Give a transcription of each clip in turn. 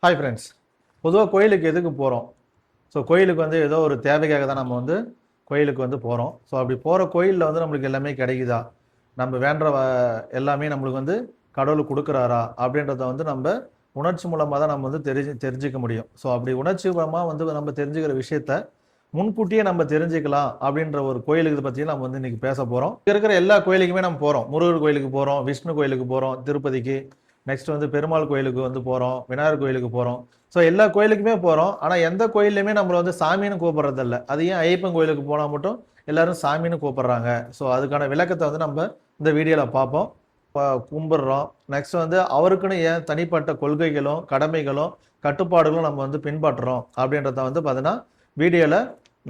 Hi friends. பொதுவாக கோயிலுக்கு எதுக்கு போகிறோம்? ஸோ கோயிலுக்கு வந்து ஏதோ ஒரு தேவைக்காக தான் நம்ம வந்து கோயிலுக்கு வந்து போகிறோம். ஸோ அப்படி போகிற கோயிலில் வந்து நம்மளுக்கு எல்லாமே கிடைக்குதா, நம்ம வேண்டுற எல்லாமே நம்மளுக்கு வந்து கடவுள் கொடுக்குறாரா அப்படின்றத வந்து நம்ம உணர்ச்சி மூலமாக தான் நம்ம வந்து தெரிஞ்சுக்க முடியும். ஸோ அப்படி உணர்ச்சி மூலமாக வந்து நம்ம தெரிஞ்சுக்கிற விஷயத்த முன்கூட்டியே நம்ம தெரிஞ்சுக்கலாம் அப்படின்ற ஒரு கோயிலுக்கு பற்றி நம்ம வந்து இன்னைக்கு பேச போகிறோம். இருக்கிற எல்லா கோயிலுக்குமே நம்ம போகிறோம். முருகர் கோயிலுக்கு போகிறோம், விஷ்ணு கோயிலுக்கு போகிறோம், திருப்பதிக்கு, நெக்ஸ்ட் வந்து பெருமாள் கோயிலுக்கு வந்து போகிறோம், விநாயகர் கோயிலுக்கு போகிறோம். ஸோ எல்லா கோயிலுக்குமே போகிறோம். ஆனால் எந்த கோயிலையுமே நம்மளை வந்து சாமின்னு கூப்பிட்றதில்ல. அது ஏன் ஐயப்பன் கோயிலுக்கு போனால் மட்டும் எல்லாரும் சாமின்னு கூப்பிட்றாங்க? ஸோ அதுக்கான விளக்கத்தை வந்து நம்ம இந்த வீடியோவில் பார்ப்போம், கும்பிட்றோம். நெக்ஸ்ட் வந்து அவருக்குன்னு ஏன் தனிப்பட்ட கொள்கைகளும் கடமைகளும் கட்டுப்பாடுகளும் நம்ம வந்து பின்பற்றுறோம் அப்படின்றத வந்து பார்த்தீங்கன்னா வீடியோவில்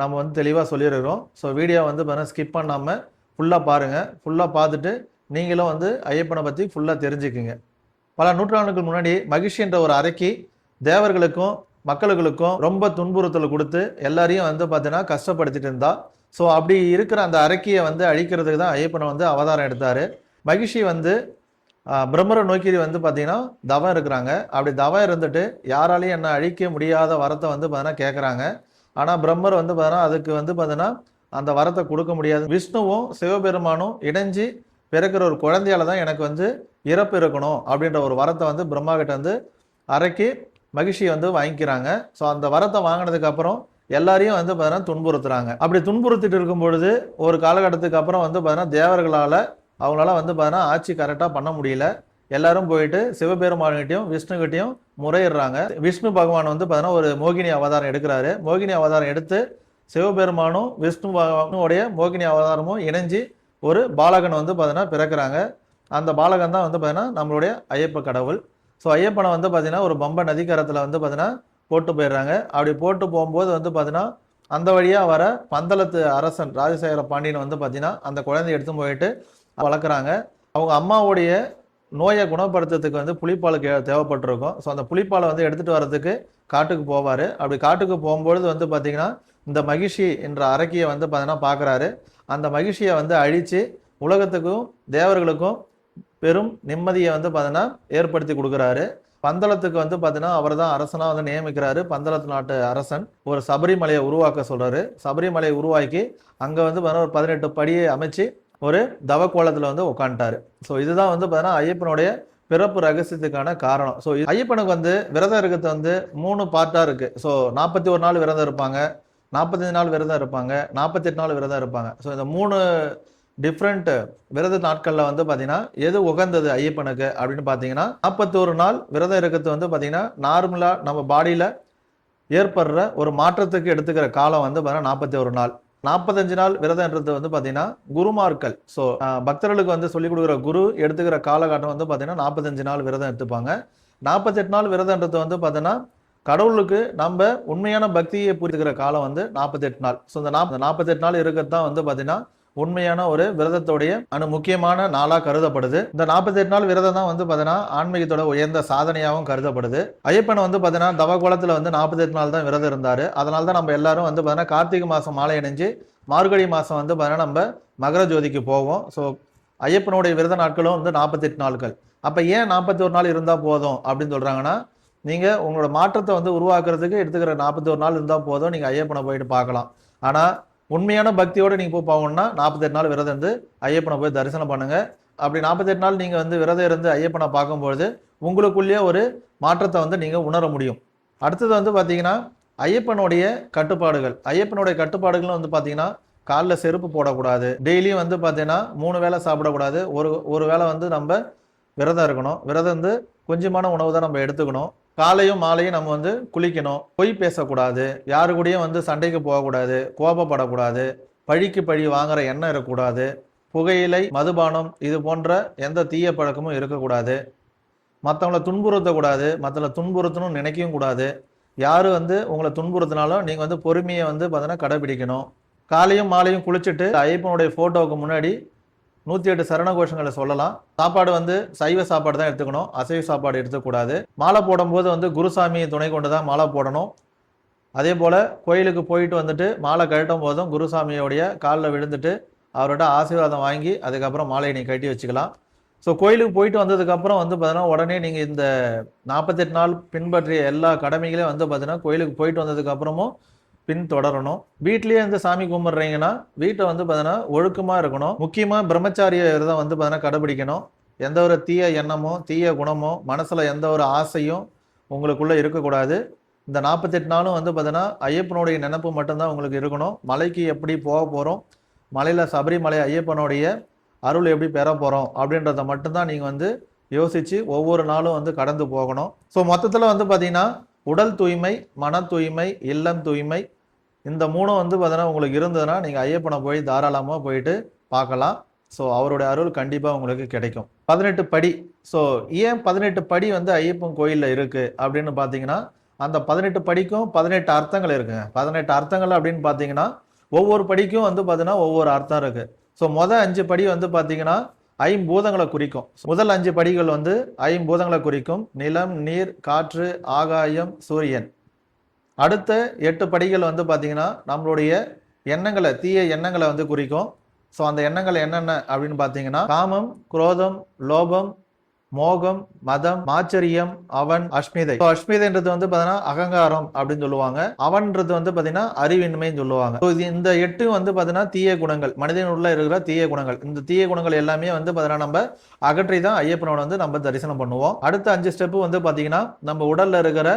நம்ம வந்து தெளிவாக சொல்லியிருக்கிறோம். ஸோ வீடியோ வந்து பார்த்தீங்கன்னா ஸ்கிப் பண்ணாமல் ஃபுல்லாக பாருங்கள். ஃபுல்லாக பார்த்துட்டு நீங்களும் வந்து ஐயப்பனை பற்றி ஃபுல்லாக தெரிஞ்சுக்குங்க. பல நூற்றாண்டுக்கு முன்னாடி மகிழ்ச்சி என்ற ஒரு அறைக்கு தேவர்களுக்கும் மக்களுக்கும் ரொம்ப துன்புறுத்தல் கொடுத்து எல்லாரையும் வந்து பார்த்தீங்கன்னா கஷ்டப்படுத்திட்டு இருந்தா. ஸோ அப்படி இருக்கிற அந்த அறைக்கியை வந்து அழிக்கிறதுக்கு தான் ஐயப்பனை வந்து அவதாரம் எடுத்தார். மகிழ்ச்சி வந்து பிரம்மரை நோக்கி வந்து பார்த்தீங்கன்னா தவம் இருக்கிறாங்க. அப்படி தவம் இருந்துட்டு யாராலையும் என்ன அழிக்க முடியாத வரத்தை வந்து பார்த்தீங்கன்னா கேட்குறாங்க. ஆனால் பிரம்மர் வந்து பார்த்தீங்கன்னா அதுக்கு வந்து பார்த்தீங்கன்னா அந்த வரத்தை கொடுக்க முடியாது. விஷ்ணுவும் சிவபெருமானும் இணைஞ்சு பிறக்கிற ஒரு குழந்தையால தான் எனக்கு வந்து இறப்பு இருக்கணும் அப்படின்ற ஒரு வரத்தை வந்து பிரம்மா கிட்ட வந்து அறைக்கு மகிழ்ச்சி வந்து வாங்கிக்கிறாங்க. ஸோ அந்த வரத்தை வாங்கினதுக்கு அப்புறம் எல்லாரையும் வந்து பார்த்தீங்கன்னா துன்புறுத்துறாங்க. அப்படி துன்புறுத்திட்டு இருக்கும் பொழுது ஒரு காலகட்டத்துக்கு அப்புறம் வந்து பார்த்தீங்கன்னா தேவர்களால் அவங்களால வந்து பார்த்தீங்கன்னா ஆட்சி கரெக்டாக பண்ண முடியல. எல்லாரும் போயிட்டு சிவபெருமான்கிட்டையும் விஷ்ணுகிட்டையும் முறையிடுறாங்க. விஷ்ணு பகவான் வந்து பார்த்தீங்கன்னா ஒரு மோகினி அவதாரம் எடுக்கிறாரு. மோகினி அவதாரம் எடுத்து சிவபெருமானும் விஷ்ணு பகவானுடைய மோகினி அவதாரமும் இணைஞ்சு ஒரு பாலகன் வந்து பார்த்தீங்கன்னா பிறக்கிறாங்க. அந்த பாலகன் தான் வந்து பார்த்தீங்கன்னா நம்மளுடைய ஐயப்ப கடவுள். ஸோ ஐயப்பனை வந்து பார்த்தீங்கன்னா ஒரு பம்ப நதிக்கரத்தில் வந்து பார்த்தீங்கன்னா போட்டு போயிடுறாங்க. அப்படி போட்டு போகும்போது வந்து பார்த்தீங்கன்னா அந்த வழியாக வர பந்தளத்து அரசன் ராஜசேகர பாண்டியன் வந்து பார்த்தீங்கன்னா அந்த குழந்தைய எடுத்து போயிட்டு வளர்க்குறாங்க. அவங்க அம்மாவுடைய நோயை குணப்படுத்துறதுக்கு வந்து புளிப்பால் தேவைப்பட்டிருக்கும். ஸோ அந்த புளிப்பாலை வந்து எடுத்துகிட்டு வர்றதுக்கு காட்டுக்கு போவார். அப்படி காட்டுக்கு போகும்பொழுது வந்து பார்த்தீங்கன்னா இந்த மகிழ்ச்சி என்ற அரக்கியை வந்து பார்த்தீங்கன்னா பார்க்குறாரு. அந்த மகிழ்ச்சியை வந்து அழித்து உலகத்துக்கும் தேவர்களுக்கும் பெரும் நிம்மதியை வந்து பார்த்தீங்கன்னா ஏற்படுத்தி கொடுக்குறாரு. பந்தளத்துக்கு வந்து பார்த்தீங்கன்னா அவர் தான் அரசனாக வந்து நியமிக்கிறாரு. பந்தளத்து நாட்டு அரசன் ஒரு சபரிமலையை உருவாக்க சொல்கிறாரு. சபரிமலையை உருவாக்கி அங்கே வந்து பார்த்தீங்கன்னா ஒரு 18 படியை அமைச்சு ஒரு தவக்கோலத்தில் வந்து உட்காந்துட்டாரு. ஸோ இதுதான் வந்து பார்த்தீங்கன்னா ஐயப்பனுடைய பிறப்பு ரகசியத்துக்கான காரணம். ஸோ ஐயப்பனுக்கு வந்து விரதம் இருக்கிறது வந்து 3 பார்ட்டாக இருக்குது. ஸோ 41 நாள் விரதம் இருப்பாங்க, 45 நாள் விரதம் இருப்பாங்க, 48 நாள் விரதம் இருப்பாங்க. ஸோ இந்த 3 டிஃப்ரெண்ட் விரத நாட்களில் வந்து பார்த்தீங்கன்னா எது உகந்தது ஐயப்பனுக்கு அப்படின்னு பார்த்தீங்கன்னா 41 நாள் விரதம் இருக்கிறது வந்து பார்த்தீங்கன்னா நார்மலாக நம்ம பாடியில் ஏற்படுற ஒரு மாற்றத்துக்கு எடுத்துக்கிற காலம் வந்து பார்த்தீங்கன்னா 41 நாள். 45 நாள் விரதம்ன்றது வந்து பார்த்தீங்கன்னா குருமார்கள், ஸோ பக்தர்களுக்கு வந்து சொல்லிக் கொடுக்குற குரு எடுத்துக்கிற காலகட்டம் வந்து பார்த்தீங்கன்னா 45 நாள் விரதம் எடுத்துப்பாங்க. 48 நாள் விரதம்ன்றது வந்து பார்த்தீங்கன்னா கடவுளுக்கு நம்ம உண்மையான பக்தியை புரிந்துக்கிற காலம் வந்து 48 நாள். ஸோ இந்த 48 நாள் இருக்கிறது தான் வந்து பார்த்தீங்கன்னா உண்மையான ஒரு விரதத்தோடைய முக்கியமான நாளாக கருதப்படுது. இந்த 48 நாள் விரதம் தான் வந்து பார்த்தீங்கன்னா ஆன்மீகத்தோட உயர்ந்த சாதனையாகவும் கருதப்படுது. ஐயப்பன் வந்து பார்த்தீங்கன்னா தவக்கோலத்தில் வந்து 48 நாள் தான் விரதம் இருந்தார். அதனால தான் நம்ம எல்லாரும் வந்து பார்த்தீங்கன்னா கார்த்திகை மாதம் மாலை அணிஞ்சு மார்கழி மாதம் வந்து பார்த்தீங்கன்னா நம்ம மகர ஜோதிக்கு போவோம். ஸோ ஐயப்பனுடைய விரத நாட்களும் வந்து 48 நாட்கள். அப்போ ஏன் 41 நாள் இருந்தால் போதும் அப்படின்னு சொல்கிறாங்கன்னா, நீங்கள் உங்களோட மாற்றத்தை வந்து உருவாக்குறதுக்கு எடுத்துக்கிற 41 நாள் இருந்தால் போதும், நீங்கள் ஐயப்பனை போயிட்டு பார்க்கலாம். ஆனால் உண்மையான பக்தியோடு நீங்கள் போய் போகணும்னா 48 நாள் விரதம் இருந்து ஐயப்பனை போய் தரிசனம் பண்ணுங்கள். அப்படி 48 நாள் நீங்கள் வந்து விரதம் இருந்து ஐயப்பனை பார்க்கும்பொழுது உங்களுக்குள்ளேயே ஒரு மாற்றத்தை வந்து நீங்கள் உணர முடியும். அடுத்தது வந்து பார்த்தீங்கன்னா ஐயப்பனுடைய கட்டுப்பாடுகள். ஐயப்பனுடைய கட்டுப்பாடுகள் வந்து பார்த்தீங்கன்னா காலில் செருப்பு போடக்கூடாது, டெய்லியும் வந்து பார்த்தீங்கன்னா 3 வேளை சாப்பிடக்கூடாது, ஒரு வேளை வந்து நம்ம விரதம் இருக்கணும். விரதம் வந்து கொஞ்சமான உணவு தான் நம்ம எடுத்துக்கணும். காலையும் மாலையும் நம்ம வந்து குளிக்கணும், பொய் பேசக்கூடாது, யாரு கூடயும் வந்து சண்டைக்கு போகக்கூடாது, கோபப்படக்கூடாது, பழிக்கு பழி வாங்குற எண்ணம் இருக்கக்கூடாது, புகையிலை மதுபானம் இது போன்ற எந்த தீய பழக்கமும் இருக்கக்கூடாது, மற்றவங்களை துன்புறுத்தக்கூடாது, மற்றவங்களை துன்புறுத்தணும்னு நினைக்கவும் கூடாது. யார் வந்து உங்களை துன்புறுத்தினாலும் நீங்கள் வந்து பொறுமையை வந்து பார்த்தீங்கன்னா கடைபிடிக்கணும். காலையும் மாலையும் குளிச்சுட்டு ஐயப்பனுடைய ஃபோட்டோவுக்கு முன்னாடி 108 சரண கோஷங்களை சொல்லலாம். சாப்பாடு வந்து சைவ சாப்பாடு தான் எடுத்துக்கணும், அசைவ சாப்பாடு எடுத்துக்கூடாது. மாலை போடும்போது வந்து குருசாமியை துணை கொண்டு தான் மாலை போடணும். அதே போல் கோயிலுக்கு போயிட்டு வந்துட்டு மாலை கழட்டும் போதும் குருசாமியோடைய காலில் விழுந்துட்டு அவரோட ஆசீர்வாதம் வாங்கி அதுக்கப்புறம் மாலையை நீ கட்டி வச்சுக்கலாம். ஸோ கோயிலுக்கு போயிட்டு வந்ததுக்கப்புறம் வந்து பார்த்தீங்கன்னா உடனே நீங்கள் இந்த 48 நாள் பின்பற்றிய எல்லா கடமைகளையும் வந்து பார்த்தீங்கன்னா கோயிலுக்கு போயிட்டு வந்ததுக்கப்புறமும் பின்தொடரணும். வீட்லேயே வந்து சாமி கும்பிட்றீங்கன்னா வீட்டை வந்து பார்த்தீங்கன்னா ஒழுக்கமாக இருக்கணும். முக்கியமாக பிரம்மச்சாரிய விரதம் வந்து பார்த்தீங்கன்னா கடைபிடிக்கணும். எந்த ஒரு தீய எண்ணமோ தீய குணமோ மனசில் எந்த ஒரு ஆசையும் உங்களுக்குள்ளே இருக்கக்கூடாது. இந்த 48 நாளும் வந்து பார்த்தீங்கன்னா ஐயப்பனுடைய நினைப்பு மட்டும்தான் உங்களுக்கு இருக்கணும். மலைக்கு எப்படி போக போகிறோம், மலையில் சபரிமலை ஐயப்பனுடைய அருள் எப்படி பெற போகிறோம் அப்படின்றத மட்டும்தான் நீங்கள் வந்து யோசித்து ஒவ்வொரு நாளும் வந்து கடந்து போகணும். ஸோ மொத்தத்தில் வந்து பார்த்தீங்கன்னா உடல் தூய்மை, மன தூய்மை, இல்லம் தூய்மை, இந்த மூணும் வந்து பார்த்தீங்கன்னா உங்களுக்கு இருந்ததுன்னா நீங்கள் ஐயப்பனை போய் தாராளமாக போயிட்டு பார்க்கலாம். ஸோ அவருடைய அருள் கண்டிப்பாக உங்களுக்கு கிடைக்கும். 18 படி. ஸோ ஏன் 18 படி வந்து ஐயப்பன் கோயிலில் இருக்குது அப்படின்னு பார்த்தீங்கன்னா அந்த 18 படிக்கும் 18 அர்த்தங்கள் இருக்குங்க. 18 அர்த்தங்கள் அப்படின்னு பார்த்தீங்கன்னா ஒவ்வொரு படிக்கும் வந்து பார்த்தீங்கன்னா ஒவ்வொரு அர்த்தம் இருக்குது. ஸோ மொதல் 5 படி வந்து பார்த்தீங்கன்னா ஐம்பூதங்களை குறிக்கும். முதல் 5 படிகள் வந்து ஐம்பூதங்களை குறிக்கும். நிலம், நீர், காற்று, ஆகாயம், சூரியன். அடுத்த 8 படிகள் வந்து பார்த்தீங்கன்னா நம்மளுடைய எண்ணங்களை, தீய எண்ணங்களை வந்து குறிக்கும். ஸோ அந்த எண்ணங்கள் என்னென்ன அப்படின்னு பார்த்தீங்கன்னா காமம், குரோதம், லோபம், மோகம், மதம், மாச்சரியம், அவன், அஷ்மிதை. அஷ்மிதைன்றது வந்து பார்த்தீங்கன்னா அகங்காரம் அப்படின்னு சொல்லுவாங்க. அவன்றது வந்து பார்த்தீங்கன்னா அறிவின்மைன்னு சொல்லுவாங்க. இந்த 8 வந்து பார்த்தீங்கன்னா தீய குணங்கள், மனிதன் உள்ள இருக்கிற தீய குணங்கள். இந்த தீய குணங்கள் எல்லாமே வந்து பார்த்தீங்கன்னா நம்ம அகற்றி தான் ஐயப்பனோட வந்து நம்ம தரிசனம் பண்ணுவோம். அடுத்த 5 ஸ்டெப்பு வந்து பார்த்தீங்கன்னா நம்ம உடல்ல இருக்கிற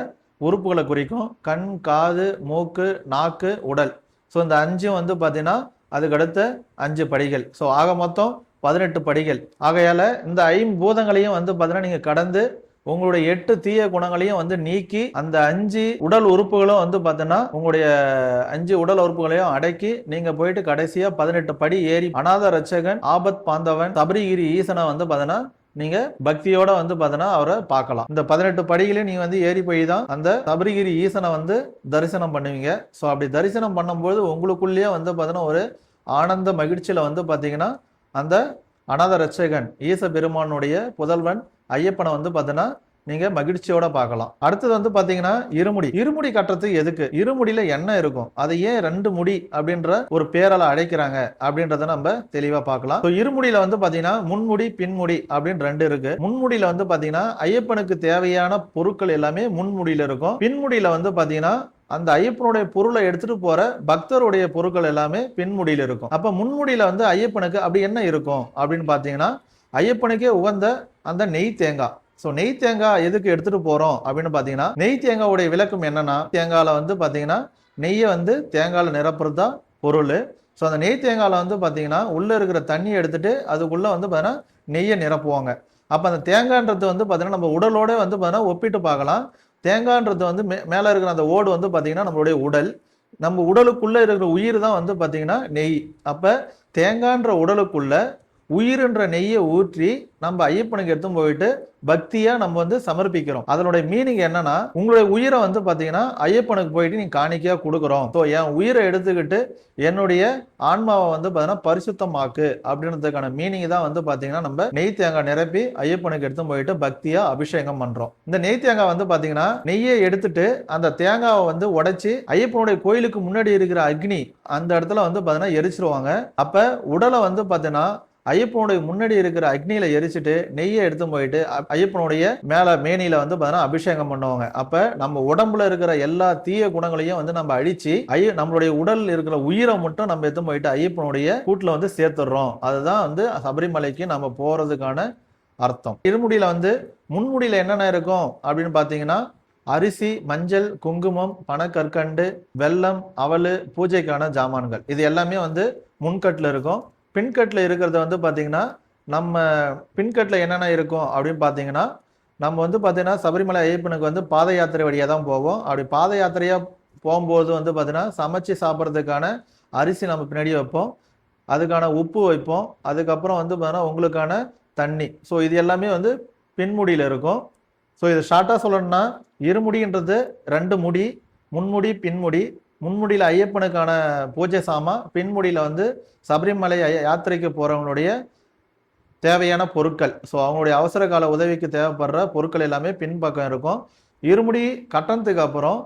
உறுப்புகளை குறிக்கும். கண், காது, மூக்கு, நாக்கு, உடல். ஸோ இந்த 5 வந்து பார்த்தீங்கன்னா அதுக்கு அடுத்த 5 படிகள். ஸோ ஆக மொத்தம் 18 படிகள். ஆகையால இந்த ஐம்பூதங்களையும் வந்து பார்த்தீங்கன்னா நீங்க கடந்து உங்களுடைய 8 தீய குணங்களையும் வந்து நீக்கி அந்த 5 உடல் உறுப்புகளும் வந்து பார்த்தீங்கன்னா உங்களுடைய 5 உடல் உறுப்புகளையும் அடக்கி நீங்க போயிட்டு கடைசியா 18 படி ஏறி அநாத ரட்சகன், ஆபத் பாந்தவன், சபரிகிரி ஈசனை வந்து பார்த்தீங்கன்னா நீங்க பக்தியோட வந்து பார்த்தீங்கன்னா அவரை பார்க்கலாம். இந்த 18 படிகளையும் நீங்க வந்து ஏறி போய் தான் அந்த சபரிகிரி ஈசனை வந்து தரிசனம் பண்ணுவீங்க. ஸோ அப்படி தரிசனம் பண்ணும்போது உங்களுக்குள்ளேயே வந்து பார்த்தீங்கன்னா ஒரு ஆனந்த மகிழ்ச்சியில வந்து பார்த்தீங்கன்னா அந்த அநாத ரட்சகன் ஈச பெருமானுடைய புதல்வன் ஐயப்பனை வந்து பார்த்தீங்கன்னா நீங்க மகிழ்ச்சியோட பார்க்கலாம். அடுத்தது வந்து பாத்தீங்கன்னா இருமுடி. இருமுடி கட்டுறதுக்கு எதுக்கு? இருமுடியில என்ன இருக்கும், அதை ஏன் 2 முடி அப்படின்ற ஒரு பேரால அழைக்கிறாங்க அப்படின்றத நம்ம தெளிவா பார்க்கலாம். இருமுடியில வந்து பாத்தீங்கன்னா முன்முடி, பின்முடி அப்படின்னு 2 இருக்கு. முன்முடியில வந்து பாத்தீங்கன்னா ஐயப்பனுக்கு தேவையான பொருட்கள் எல்லாமே முன்முடியில இருக்கும். பின்முடியில வந்து பாத்தீங்கன்னா அந்த ஐயப்பனுடைய பொருளை எடுத்துட்டு போற பக்தருடைய பொருட்கள் எல்லாமே பின்முடியில இருக்கும். அப்ப முன்முடியில வந்து ஐயப்பனுக்கு அப்படி என்ன இருக்கும் அப்படின்னு பாத்தீங்கன்னா ஐயப்பனுக்கே உகந்த அந்த நெய் தேங்காய். ஸோ நெய் தேங்காய் எதுக்கு எடுத்துட்டு போறோம் அப்படின்னு பாத்தீங்கன்னா நெய் தேங்காவுடைய விளக்கம் என்னன்னா தேங்காயில வந்து பாத்தீங்கன்னா நெய்யை வந்து தேங்காயில நிரப்புறது தான் பொருள். ஸோ அந்த நெய் தேங்காயில வந்து பாத்தீங்கன்னா உள்ள இருக்கிற தண்ணியை எடுத்துட்டு அதுக்குள்ள வந்து பாத்தீங்கன்னா நெய்யை நிரப்புவாங்க. அப்ப அந்த தேங்காய்ன்றது வந்து பாத்தீங்கன்னா நம்ம உடலோட வந்து பாத்தீங்கன்னா ஒப்பிட்டு பார்க்கலாம். தேங்காய்ன்றது வந்து மேல இருக்கிற அந்த ஓடு வந்து பாத்தீங்கன்னா நம்மளுடைய உடல். நம்ம உடலுக்குள்ள இருக்கிற உயிர் தான் வந்து பாத்தீங்கன்னா நெய். அப்ப தேங்காய்ன்ற உடலுக்குள்ள உயிர்ன்ற நெய்யை ஊற்றி நம்ம ஐயப்பனுக்கு எடுத்து போயிட்டு பக்தியா நம்ம வந்து சமர்ப்பிக்கிறோம். அதனுடைய மீனிங் என்னன்னா உங்களுடைய உயிரை வந்து பாத்தீங்கன்னா ஐயப்பனுக்கு போயிட்டு நீங்க காணிக்கையா கொடுக்குறோம். ஸோ என் உயிரை எடுத்துக்கிட்டு என்னுடைய ஆன்மாவை வந்து பாத்தீங்கன்னா பரிசுத்தமாக்கு அப்படின்றதுக்கான மீனிங் தான் வந்து பாத்தீங்கன்னா நம்ம நெய் தேங்காய் நிரப்பி ஐயப்பனுக்கு எடுத்து போயிட்டு பக்தியா அபிஷேகம் பண்றோம். இந்த நெய் தேங்காய் வந்து பாத்தீங்கன்னா நெய்யை எடுத்துட்டு அந்த தேங்காவை வந்து உடைச்சு ஐயப்பனுடைய கோயிலுக்கு முன்னாடி இருக்கிற அக்னி அந்த இடத்துல வந்து பாத்தீங்கன்னா எரிச்சிருவாங்க. அப்ப உடலை வந்து பாத்தீங்கன்னா ஐயப்பனுடைய முன்னாடி இருக்கிற அக்னியில எரிச்சிட்டு நெய்யை எடுத்து போயிட்டு ஐயப்பனுடைய மேல மேனியில வந்து பாத்தீங்கன்னா அபிஷேகம் பண்ணுவாங்க. அப்ப நம்ம உடம்புல இருக்கிற எல்லா தீய குணங்களையும் வந்து நம்ம அழிச்சு நம்மளுடைய உடல் இருக்கிற உயிரை மட்டும் நம்ம எடுத்து போயிட்டு ஐயப்பனுடைய கூட்டுல வந்து சேர்த்துடுறோம். அதுதான் வந்து சபரிமலைக்கு நம்ம போறதுக்கான அர்த்தம். இருமுடியில வந்து முன்முடியில என்னென்ன இருக்கும் அப்படின்னு பாத்தீங்கன்னா அரிசி, மஞ்சள், குங்குமம், பனக்கற்கண்டு, வெல்லம், அவலு, பூஜைக்கான ஜாமான்கள் இது எல்லாமே வந்து முன்கட்டுல இருக்கும். பின்கட்டில் இருக்கிறது வந்து பார்த்தீங்கன்னா நம்ம பின்கட்டில் என்னென்ன இருக்கும் அப்படின்னு பார்த்தீங்கன்னா நம்ம வந்து பார்த்தீங்கன்னா சபரிமலை ஐயப்பனுக்கு வந்து பாத யாத்திரை வழியாக தான் போவோம். அப்படி பாத யாத்திரையாக போகும்போது வந்து பார்த்தீங்கன்னா சமைச்சு சாப்பிட்றதுக்கான அரிசி நம்ம பின்னாடி வைப்போம், அதுக்கான உப்பு வைப்போம், அதுக்கப்புறம் வந்து பார்த்தீங்கன்னா உங்களுக்கான தண்ணி. ஸோ இது எல்லாமே வந்து பின்முடியில் இருக்கும். ஸோ இதை ஷார்ட்டாக சொல்லணும்னா இருமுடின்றது 2 முடி, முன்முடி, பின்முடி. முன்முடியில் ஐயப்பனுக்கான பூஜை சாமா, பின்முடியில் வந்து சபரிமலை யாத்திரைக்கு போறவங்களுடைய தேவையான பொருட்கள். ஸோ அவங்களுடைய அவசர கால உதவிக்கு தேவைப்படுற பொருட்கள் எல்லாமே பின்பக்கம் இருக்கும். இருமுடி கட்டணத்துக்கு அப்புறம்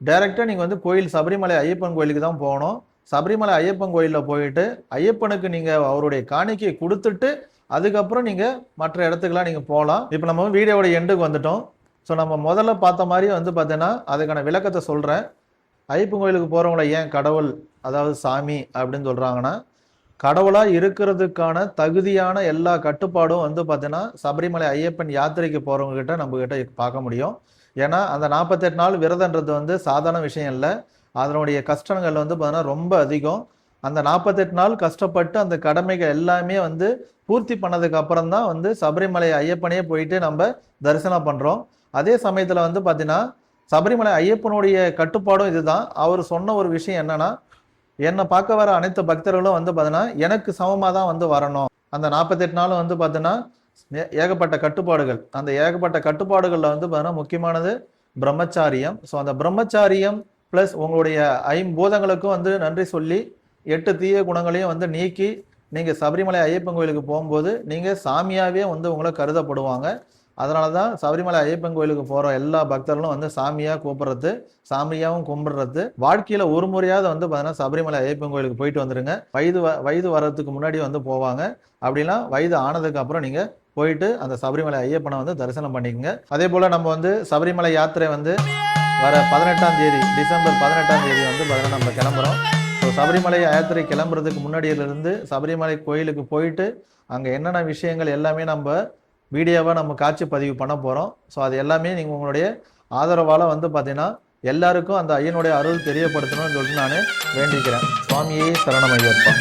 டைரக்டா நீங்க வந்து கோயில் சபரிமலை ஐயப்பன் கோயிலுக்கு தான் போகணும். சபரிமலை ஐயப்பன் கோயிலில் போயிட்டு ஐயப்பனுக்கு நீங்க அவருடைய காணிக்கை கொடுத்துட்டு அதுக்கப்புறம் நீங்கள் மற்ற இடத்துக்குலாம் நீங்கள் போகலாம். இப்போ நம்ம வீடியோவோட எண்டுக்கு வந்துட்டோம். ஸோ நம்ம முதல்ல பார்த்த மாதிரி வந்து பார்த்தீங்கன்னா அதுக்கான விளக்கத்தை சொல்கிறேன். ஐயப்பன் கோயிலுக்கு போகிறவங்கள ஏன் கடவுள், அதாவது சாமி அப்படின்னு சொல்கிறாங்கன்னா, கடவுளாக இருக்கிறதுக்கான தகுதியான எல்லா கட்டுப்பாடும் வந்து பார்த்தீங்கன்னா சபரிமலை ஐயப்பன் யாத்திரைக்கு போகிறவங்க கிட்ட நம்ம கிட்ட பார்க்க முடியும். ஏன்னா அந்த 48 நாள் விரதன்றது வந்து சாதாரண விஷயம் இல்லை. அதனுடைய கஷ்டங்கள் வந்து பார்த்தீங்கன்னா ரொம்ப அதிகம். அந்த 48 நாள் கஷ்டப்பட்டு அந்த கடமைகள் எல்லாமே வந்து பூர்த்தி பண்ணதுக்கு அப்புறம் தான் வந்து சபரிமலை ஐயப்பனே போயிட்டு நம்ம தரிசனம் பண்ணுறோம். அதே சமயத்தில் வந்து பார்த்தீங்கன்னா சபரிமலை ஐயப்பனுடைய கட்டுப்பாடும் இதுதான். அவர் சொன்ன ஒரு விஷயம் என்னன்னா, என்னை பார்க்க வர அனைத்து பக்தர்களும் வந்து பார்த்தீங்கன்னா எனக்கு சமமாக தான் வந்து வரணும். அந்த 48 நாளும் வந்து பார்த்தீங்கன்னா ஏகப்பட்ட கட்டுப்பாடுகள். அந்த ஏகப்பட்ட கட்டுப்பாடுகளில் வந்து பார்த்தீங்கன்னா முக்கியமானது பிரம்மச்சாரியம். ஸோ அந்த பிரம்மச்சாரியம் ப்ளஸ் உங்களுடைய ஐம்பூதங்களுக்கும் வந்து நன்றி சொல்லி 8 தீய குணங்களையும் வந்து நீக்கி நீங்கள் சபரிமலை ஐயப்பன் கோயிலுக்கு போகும்போது நீங்கள் சாமியாகவே வந்து உங்களை கருதப்படுவாங்க. அதனால தான் சபரிமலை ஐயப்பன் கோயிலுக்கு போகிற எல்லா பக்தர்களும் வந்து சாமியாக கூப்பிட்றது, சாமியாகவும் கும்பிடுறது. வாழ்க்கையில் ஒரு முறையாவது வந்து பார்த்தீங்கன்னா சபரிமலை ஐயப்பன் கோயிலுக்கு போயிட்டு வந்துடுங்க. வயது வர்றதுக்கு முன்னாடி வந்து போவாங்க. அப்படிலாம் வயது ஆனதுக்கு அப்புறம் நீங்கள் போயிட்டு அந்த சபரிமலை ஐயப்பனை வந்து தரிசனம் பண்ணிக்கோங்க. அதே போல் நம்ம வந்து சபரிமலை யாத்திரை வந்து வர 18ஆம் தேதி, டிசம்பர் 18ஆம் தேதி வந்து பார்த்தீங்கன்னா நம்ம கிளம்புறோம். ஸோ சபரிமலை யாத்திரை கிளம்புறதுக்கு முன்னாடியிலிருந்து சபரிமலை கோயிலுக்கு போயிட்டு அங்கே என்னென்ன விஷயங்கள் எல்லாமே நம்ம வீடியோவாக நம்ம காட்சி பதிவு பண்ண போகிறோம். ஸோ அது எல்லாமே நீங்கள் உங்களுடைய ஆதரவால் வந்து பார்த்தீங்கன்னா எல்லாருக்கும் அந்த ஐயனுடைய அருள் தெரியப்படுத்தணும்னு சொல்லிட்டு நான் வேண்டிக்கிறேன். சுவாமியே சரணம் ஐயப்பா.